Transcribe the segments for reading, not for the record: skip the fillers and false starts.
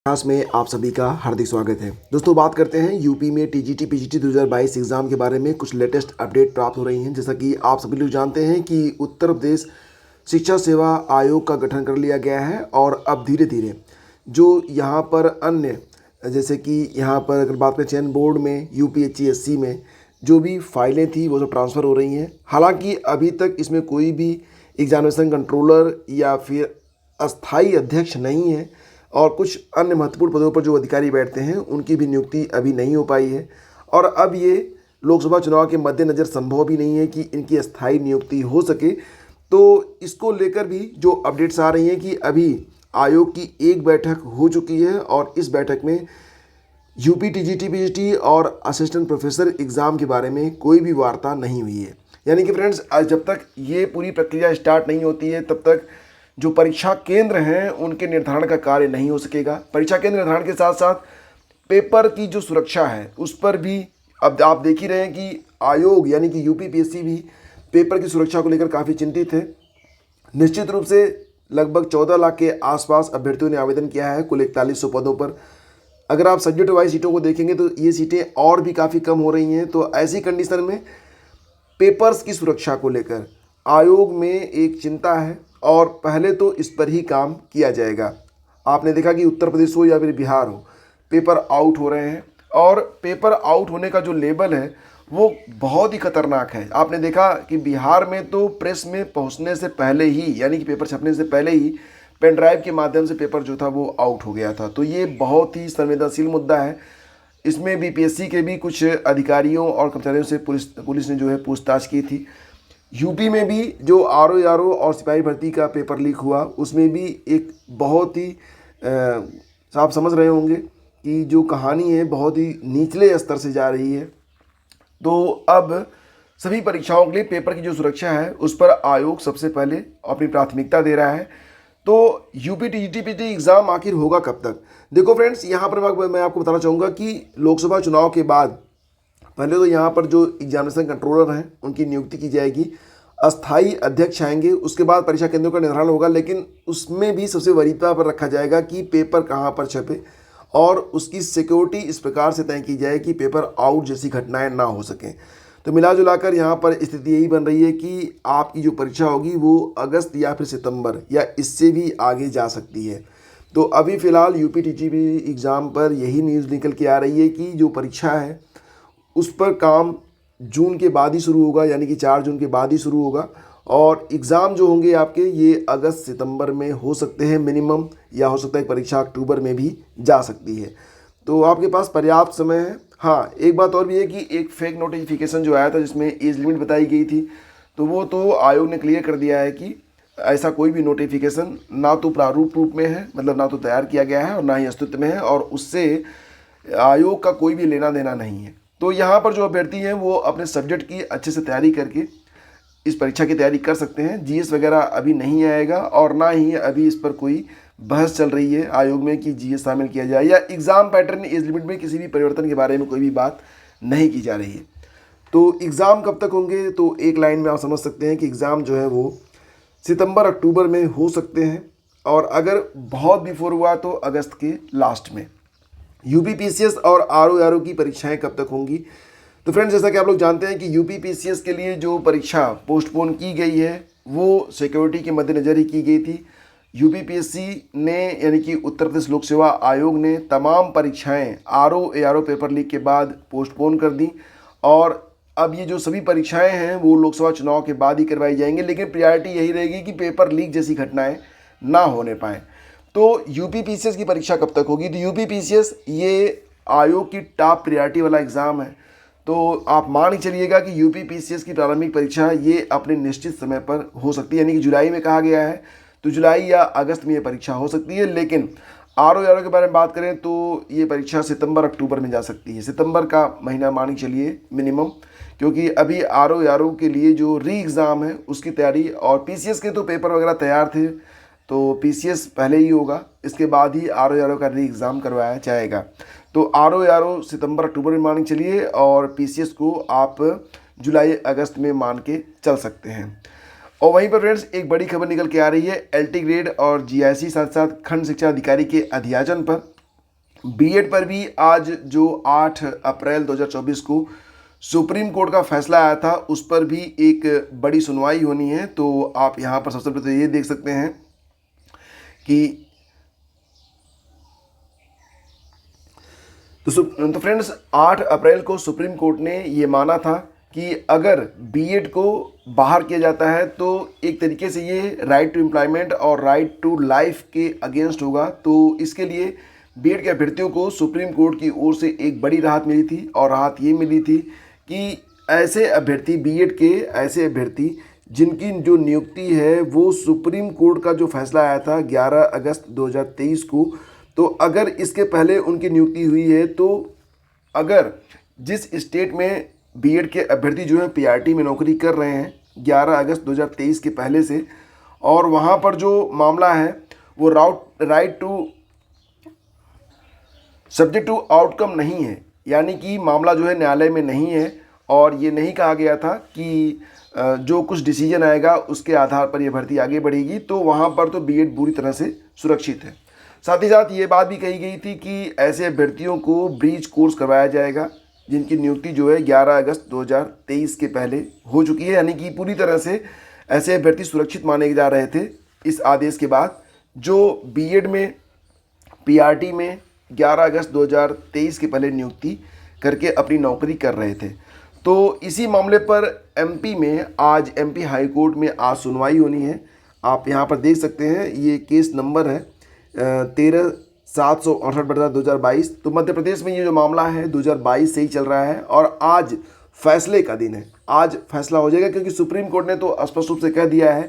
Class में आप सभी का हार्दिक स्वागत है। दोस्तों, बात करते हैं यूपी में टीजीटी पीजीटी 2022 एग्ज़ाम के बारे में। कुछ लेटेस्ट अपडेट प्राप्त हो रही हैं। जैसा कि आप सभी लोग जानते हैं कि उत्तर प्रदेश शिक्षा सेवा आयोग का गठन कर लिया गया है और अब धीरे धीरे जो यहाँ पर अन्य, जैसे कि यहाँ पर अगर बात करें चयन बोर्ड में, यूपीएससी में जो भी फाइलें थी वो सब ट्रांसफ़र हो रही हैं। हालांकि अभी तक इसमें कोई भी एग्जामिनेशन कंट्रोलर या फिर अस्थाई अध्यक्ष नहीं है और कुछ अन्य महत्वपूर्ण पदों पर जो अधिकारी बैठते हैं उनकी भी नियुक्ति अभी नहीं हो पाई है। और अब ये लोकसभा चुनाव के मद्देनज़र संभव भी नहीं है कि इनकी अस्थाई नियुक्ति हो सके। तो इसको लेकर भी जो अपडेट्स आ रही हैं कि अभी आयोग की एक बैठक हो चुकी है और इस बैठक में यूपी टीजीटी पीजीटी और असिस्टेंट प्रोफेसर एग्ज़ाम के बारे में कोई भी वार्ता नहीं हुई है। यानी कि फ्रेंड्स, जब तक ये पूरी प्रक्रिया स्टार्ट नहीं होती है तब तक जो परीक्षा केंद्र हैं उनके निर्धारण का कार्य नहीं हो सकेगा। परीक्षा केंद्र निर्धारण के साथ साथ पेपर की जो सुरक्षा है उस पर भी अब आप देख ही रहे हैं कि आयोग यानी कि यूपीपीएससी भी पेपर की सुरक्षा को लेकर काफ़ी चिंतित है। निश्चित रूप से लगभग 14 लाख के आसपास अभ्यर्थियों ने आवेदन किया है कुल 4100 पदों पर। अगर आप सब्जेक्ट वाइज सीटों को देखेंगे तो ये सीटें और भी काफ़ी कम हो रही हैं। तो ऐसी कंडीशन में पेपर्स की सुरक्षा को लेकर आयोग में एक चिंता है और पहले तो इस पर ही काम किया जाएगा। आपने देखा कि उत्तर प्रदेश हो या फिर बिहार हो, पेपर आउट हो रहे हैं और पेपर आउट होने का जो लेवल है वो बहुत ही खतरनाक है। आपने देखा कि बिहार में तो प्रेस में पहुंचने से पहले ही, यानी कि पेपर छपने से पहले ही पेन ड्राइव के माध्यम से पेपर जो था वो आउट हो गया था। तो ये बहुत ही संवेदनशील मुद्दा है। इसमें बीपीएससी के भी कुछ अधिकारियों और कर्मचारियों से पुलिस ने जो है पूछताछ की थी। यूपी में भी जो आरओ और सिपाही भर्ती का पेपर लीक हुआ उसमें भी एक बहुत ही आप समझ रहे होंगे कि जो कहानी है बहुत ही निचले स्तर से जा रही है। तो अब सभी परीक्षाओं के लिए पेपर की जो सुरक्षा है उस पर आयोग सबसे पहले अपनी प्राथमिकता दे रहा है। तो यूपी टीजीटी पीजीटी एग्ज़ाम आखिर होगा कब तक? देखो फ्रेंड्स, यहाँ पर मैं आपको बताना चाहूँगा कि लोकसभा चुनाव के बाद पहले तो यहाँ पर जो एग्जामिनेशन कंट्रोलर हैं उनकी नियुक्ति की जाएगी, अस्थाई अध्यक्ष आएंगे, उसके बाद परीक्षा केंद्रों का निर्धारण होगा। लेकिन उसमें भी सबसे वरीयता पर रखा जाएगा कि पेपर कहाँ पर छपे और उसकी सिक्योरिटी इस प्रकार से तय की जाए कि पेपर आउट जैसी घटनाएं ना हो सकें। तो मिला जुलाकर यहाँ पर स्थिति यही बन रही है कि आपकी जो परीक्षा होगी वो अगस्त या फिर सितंबर या इससे भी आगे जा सकती है। तो अभी फ़िलहाल यूपी टीजीटी एग्ज़ाम पर यही न्यूज़ निकल के आ रही है कि जो परीक्षा है उस पर काम जून के बाद ही शुरू होगा, यानी कि 4 जून के बाद ही शुरू होगा। और एग्ज़ाम जो होंगे आपके ये अगस्त सितंबर में हो सकते हैं मिनिमम, या हो सकता है परीक्षा अक्टूबर में भी जा सकती है। तो आपके पास पर्याप्त समय है। हाँ, एक बात और भी है कि एक फेक नोटिफिकेशन जो आया था जिसमें एज लिमिट बताई गई थी, तो वो तो आयोग ने क्लियर कर दिया है कि ऐसा कोई भी नोटिफिकेशन ना तो प्रारूप रूप में है, मतलब ना तो तैयार किया गया है और ना ही अस्तित्व में है, और उससे आयोग का कोई भी लेना देना नहीं है। तो यहाँ पर जो अभ्यर्थी हैं वो अपने सब्जेक्ट की अच्छे से तैयारी करके इस परीक्षा की तैयारी कर सकते हैं। जीएस वगैरह अभी नहीं आएगा और ना ही अभी इस पर कोई बहस चल रही है आयोग में कि जीएस शामिल किया जाए, या एग्ज़ाम पैटर्न एज लिमिट में किसी भी परिवर्तन के बारे में कोई भी बात नहीं की जा रही है। तो एग्ज़ाम कब तक होंगे? तो एक लाइन में आप समझ सकते हैं कि एग्ज़ाम जो है वो सितंबर अक्टूबर में हो सकते हैं, और अगर बहुत बिफोर हुआ तो अगस्त के लास्ट में। यूपीपीसीएस और आरओ की परीक्षाएं कब तक होंगी? तो फ्रेंड्स, जैसा कि आप लोग जानते हैं कि यूपीपीसीएस के लिए जो परीक्षा पोस्टपोन की गई है वो सिक्योरिटी के मद्देनज़र ही की गई थी। यूपीपीएससी ने, यानी कि उत्तर प्रदेश लोक सेवा आयोग ने तमाम परीक्षाएं आरओ पेपर लीक के बाद पोस्टपोन कर दी, और अब ये जो सभी परीक्षाएं हैं वो लोकसभा चुनाव के बाद ही करवाई जाएंगी। लेकिन प्रायोरिटी यही रहेगी कि पेपर लीक जैसी घटनाएँ ना होने पाएँ। तो यूपीपीसीएस की परीक्षा कब तक होगी? तो यूपीपीसीएस ये आयोग की टॉप प्रायोरिटी वाला एग्ज़ाम है। तो आप मान ही चलिएगा कि यूपीपीसीएस की प्रारंभिक परीक्षा ये अपने निश्चित समय पर हो सकती है, यानी कि जुलाई में कहा गया है, तो जुलाई या अगस्त में ये परीक्षा हो सकती है। लेकिन आरओ के बारे में बात करें तो ये परीक्षा सितंबर अक्टूबर में जा सकती है। सितंबर का महीना मान के चलिए मिनिमम, क्योंकि अभी आरओ के लिए जो री एग्ज़ाम है उसकी तैयारी, और पीसीएस के तो पेपर वगैरह तैयार थे तो पीसीएस पहले ही होगा, इसके बाद ही आरओ का री एग्ज़ाम करवाया जाएगा। तो आरओ सितंबर अक्टूबर में मान के चलिए, और पीसीएस को आप जुलाई अगस्त में मान के चल सकते हैं। और वहीं पर फ्रेंड्स एक बड़ी खबर निकल के आ रही है एलटी ग्रेड और जीआईसी साथ साथ खंड शिक्षा अधिकारी के अध्याचन पर। बीएड पर भी आज जो 8 अप्रैल 2024 को सुप्रीम कोर्ट का फैसला आया था, उस पर भी एक बड़ी सुनवाई होनी है। तो आप यहाँ पर सबसे पहले तो ये देख सकते हैं कि तो फ्रेंड्स 8 अप्रैल को सुप्रीम कोर्ट ने ये माना था कि अगर बीएड को बाहर किया जाता है तो एक तरीके से ये राइट टू एम्प्लॉयमेंट और राइट टू लाइफ के अगेंस्ट होगा। तो इसके लिए बीएड के अभ्यर्थियों को सुप्रीम कोर्ट की ओर से एक बड़ी राहत मिली थी, और राहत ये मिली थी कि ऐसे अभ्यर्थी, बीएड के ऐसे अभ्यर्थी जिनकी जो नियुक्ति है वो सुप्रीम कोर्ट का जो फैसला आया था 11 अगस्त 2023 को, तो अगर इसके पहले उनकी नियुक्ति हुई है, तो अगर जिस स्टेट में बीएड के अभ्यर्थी जो है पीआरटी में नौकरी कर रहे हैं 11 अगस्त 2023 के पहले से, और वहाँ पर जो मामला है वो right to subject to outcome नहीं है, यानी कि मामला जो है न्यायालय में नहीं है, और ये नहीं कहा गया था कि जो कुछ डिसीजन आएगा उसके आधार पर यह भर्ती आगे बढ़ेगी, तो वहाँ पर तो बीएड पूरी तरह से सुरक्षित है। साथ ही साथ ये बात भी कही गई थी कि ऐसे अभ्यर्थियों को ब्रीच कोर्स करवाया जाएगा जिनकी नियुक्ति जो है 11 अगस्त 2023 के पहले हो चुकी है, यानी कि पूरी तरह से ऐसे अभ्यर्थी सुरक्षित माने जा रहे थे इस आदेश के बाद, जो बीएड में पीआरटी में 11 अगस्त 2023 के पहले नियुक्ति करके अपनी नौकरी कर रहे थे। तो इसी मामले पर एमपी में आज एमपी हाई कोर्ट में आज सुनवाई होनी है। आप यहाँ पर देख सकते हैं, ये केस नंबर है 13/768/2022। तो मध्य प्रदेश में ये जो मामला है 2022 से ही चल रहा है, और आज फैसले का दिन है। आज फैसला हो जाएगा, क्योंकि सुप्रीम कोर्ट ने तो स्पष्ट रूप से कह दिया है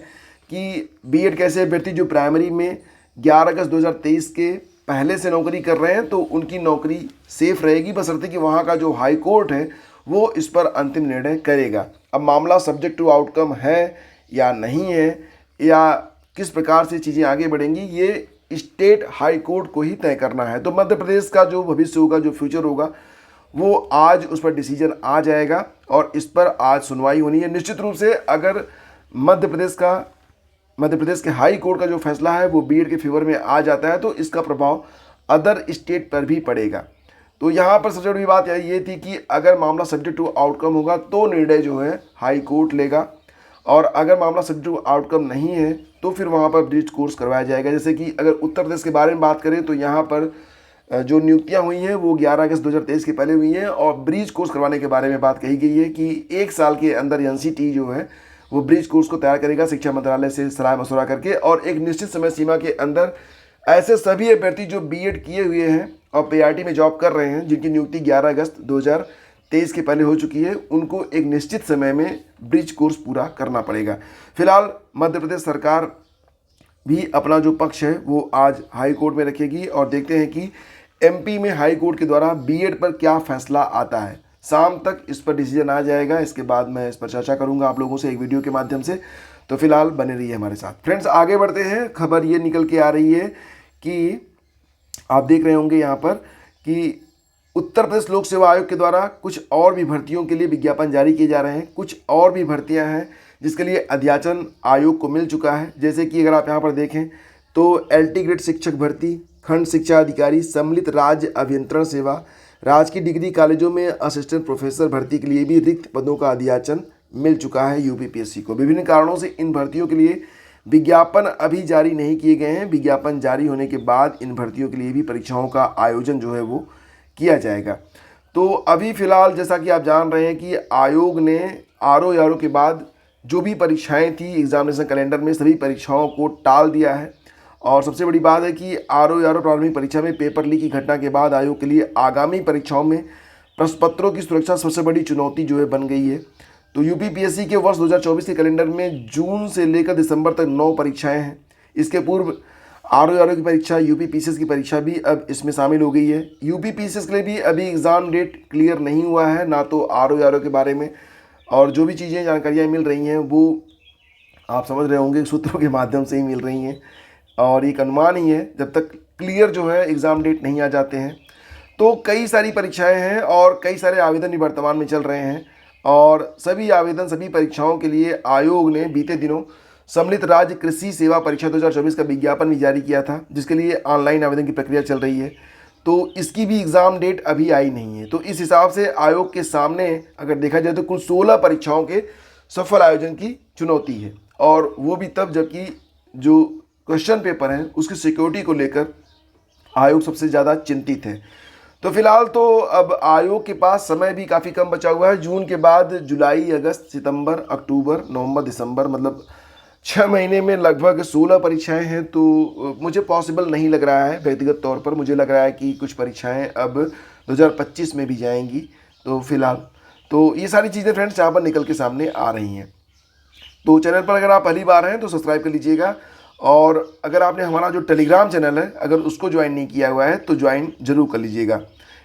कि बीएड के ऐसे अभ्यर्थी जो प्राइमरी में 11 अगस्त 2023 के पहले से नौकरी कर रहे हैं तो उनकी नौकरी सेफ रहेगी, बशर्ते कि वहाँ का जो हाई कोर्ट है वो इस पर अंतिम निर्णय करेगा। अब मामला सब्जेक्ट टू आउटकम है या नहीं है, या किस प्रकार से चीज़ें आगे बढ़ेंगी, ये स्टेट हाई कोर्ट को ही तय करना है। तो मध्य प्रदेश का जो भविष्य होगा, जो फ्यूचर होगा, वो आज उस पर डिसीजन आ जाएगा और इस पर आज सुनवाई होनी है। निश्चित रूप से अगर मध्य प्रदेश के हाई कोर्ट का जो फैसला है वो बीएड के फेवर में आ जाता है तो इसका प्रभाव अदर स्टेट पर भी पड़ेगा। तो यहाँ पर सबसे बड़ी बात ये थी कि अगर मामला सब्जेक्ट टू आउटकम होगा तो निर्णय जो है हाई कोर्ट लेगा, और अगर मामला सब्जेक्ट टू आउटकम नहीं है तो फिर वहाँ पर ब्रीच कोर्स करवाया जाएगा। जैसे कि अगर उत्तर प्रदेश के बारे में बात करें तो यहाँ पर जो नियुक्तियाँ हुई हैं वो 11 अगस्त 2023 के पहले हुई हैं, और ब्रीच कोर्स करवाने के बारे में बात कही गई है कि 1 साल के अंदर एनसीटी जो है वो ब्रीच कोर्स को तैयार करेगा शिक्षा मंत्रालय से सलाह मशवरा करके, और एक निश्चित समय सीमा के अंदर ऐसे सभी अभ्यर्थी जो बीएड किए हुए हैं और पीआरटी में जॉब कर रहे हैं जिनकी नियुक्ति 11 अगस्त 2023 के पहले हो चुकी है, उनको एक निश्चित समय में ब्रीच कोर्स पूरा करना पड़ेगा। फिलहाल मध्य प्रदेश सरकार भी अपना जो पक्ष है वो आज हाई कोर्ट में रखेगी, और देखते हैं कि एमपी में हाई कोर्ट के द्वारा बीएड पर क्या फैसला आता है। शाम तक इस पर डिसीजन आ जाएगा, इसके बाद मैं इस पर चर्चा करूंगा आप लोगों से एक वीडियो के माध्यम से। तो फिलहाल बने रहिए हमारे साथ। फ्रेंड्स आगे बढ़ते हैं। खबर ये निकल के आ रही है कि आप देख रहे होंगे यहाँ पर कि उत्तर प्रदेश लोक सेवा आयोग के द्वारा कुछ और भी भर्तियों के लिए विज्ञापन जारी किए जा रहे हैं। कुछ और भी भर्तियाँ हैं जिसके लिए अध्याचन आयोग को मिल चुका है। जैसे कि अगर आप यहाँ पर देखें तो एलटी ग्रेड शिक्षक भर्ती, खंड शिक्षा अधिकारी, सम्मिलित राज्य अभियंत्रण सेवा, राजकीय डिग्री कॉलेजों में असिस्टेंट प्रोफेसर भर्ती के लिए भी रिक्त पदों का अध्याचन मिल चुका है यूपीपीएससी को। विभिन्न कारणों से इन भर्तियों के लिए विज्ञापन अभी जारी नहीं किए गए हैं। विज्ञापन जारी होने के बाद इन भर्तियों के लिए भी परीक्षाओं का आयोजन जो है वो किया जाएगा। तो अभी फ़िलहाल जैसा कि आप जान रहे हैं कि आयोग ने आरओ के बाद जो भी परीक्षाएं थी एग्जामिनेशन कैलेंडर में, सभी परीक्षाओं को टाल दिया है। और सबसे बड़ी बात है कि आरओ प्रारंभिक परीक्षा में पेपर लीक की घटना के बाद आयोग के लिए आगामी परीक्षाओं में प्रश्नपत्रों की सुरक्षा सबसे बड़ी चुनौती जो है बन गई है। तो यूपीपीएससी के वर्ष 2024 के कैलेंडर में जून से लेकर दिसंबर तक 9 परीक्षाएं हैं। इसके पूर्व आरओ की परीक्षा, यूपीपीसीएस की परीक्षा भी अब इसमें शामिल हो गई है। यूपीपीसीएस के लिए भी अभी एग्ज़ाम डेट क्लियर नहीं हुआ है, ना तो आरओ के बारे में, और जो भी चीज़ें जानकारियाँ मिल रही हैं वो आप समझ रहे होंगे सूत्रों के माध्यम से ही मिल रही हैं, और एक अनुमान ही है जब तक क्लियर जो है एग्ज़ाम डेट नहीं आ जाते हैं। तो कई सारी परीक्षाएं हैं और कई सारे आवेदन भी वर्तमान में चल रहे हैं, और सभी आवेदन, सभी परीक्षाओं के लिए आयोग ने बीते दिनों सम्मिलित राज्य कृषि सेवा परीक्षा 2024 का विज्ञापन भी जारी किया था, जिसके लिए ऑनलाइन आवेदन की प्रक्रिया चल रही है। तो इसकी भी एग्ज़ाम डेट अभी आई नहीं है। तो इस हिसाब से आयोग के सामने अगर देखा जाए तो कुल 16 परीक्षाओं के सफल आयोजन की चुनौती है, और वो भी तब जबकि जो क्वेश्चन पेपर हैं उसकी सिक्योरिटी को लेकर आयोग सबसे ज़्यादा चिंतित है। तो फिलहाल तो अब आयोग के पास समय भी काफ़ी कम बचा हुआ है। जून के बाद जुलाई, अगस्त, सितंबर, अक्टूबर, नवंबर, दिसंबर, मतलब 6 महीने में लगभग 16 परीक्षाएं हैं। तो मुझे पॉसिबल नहीं लग रहा है, व्यक्तिगत तौर पर मुझे लग रहा है कि कुछ परीक्षाएं अब 2025 में भी जाएंगी। तो फिलहाल तो ये सारी चीज़ें फ्रेंड्स यहाँ पर निकल के सामने आ रही हैं। तो चैनल पर अगर आप पहली बार हैं तो सब्सक्राइब कर लीजिएगा, और अगर आपने हमारा जो टेलीग्राम चैनल है अगर उसको ज्वाइन नहीं किया हुआ है तो ज्वाइन जरूर कर लीजिएगा,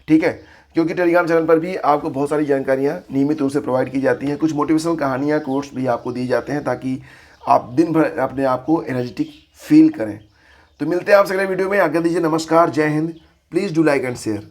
ठीक है। क्योंकि टेलीग्राम चैनल पर भी आपको बहुत सारी जानकारियाँ नियमित रूप से प्रोवाइड की जाती हैं। कुछ मोटिवेशनल कहानियाँ, कोट्स भी आपको दिए जाते हैं ताकि आप दिन भर अपने आप को एनर्जेटिक फील करें। तो मिलते हैं आपसे अगले वीडियो में। आज्ञा दीजिए, नमस्कार, जय Hind. Please do like and share.